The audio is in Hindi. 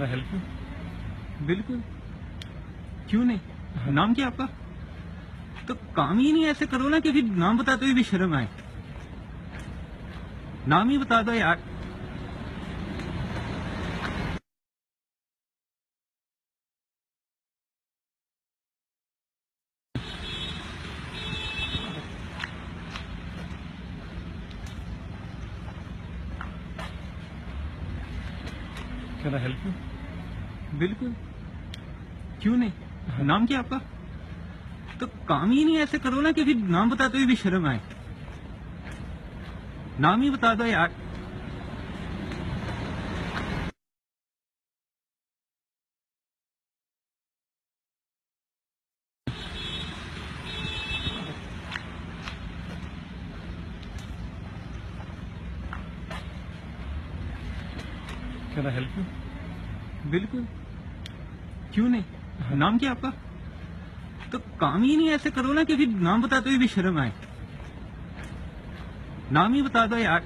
Can I help you? बिल्कुल, क्यों नहीं। नाम क्या आपका? तो काम ही नहीं ऐसे करो ना कि फिर नाम बताते हुए भी शर्म आए। नाम ही बता दो यार। Can I help you? बिल्कुल, क्यों नहीं। नाम क्या आपका? तो काम ही नहीं ऐसे करो ना कि फिर नाम बताते हुए भी शर्म आए। नाम ही बता दो यार। Can I help you? बिल्कुल, क्यों नहीं। नाम क्या आपका? तो काम ही नहीं ऐसे करो ना कि फिर नाम बताते हुए भी शर्म आए। नाम ही बता दो यार।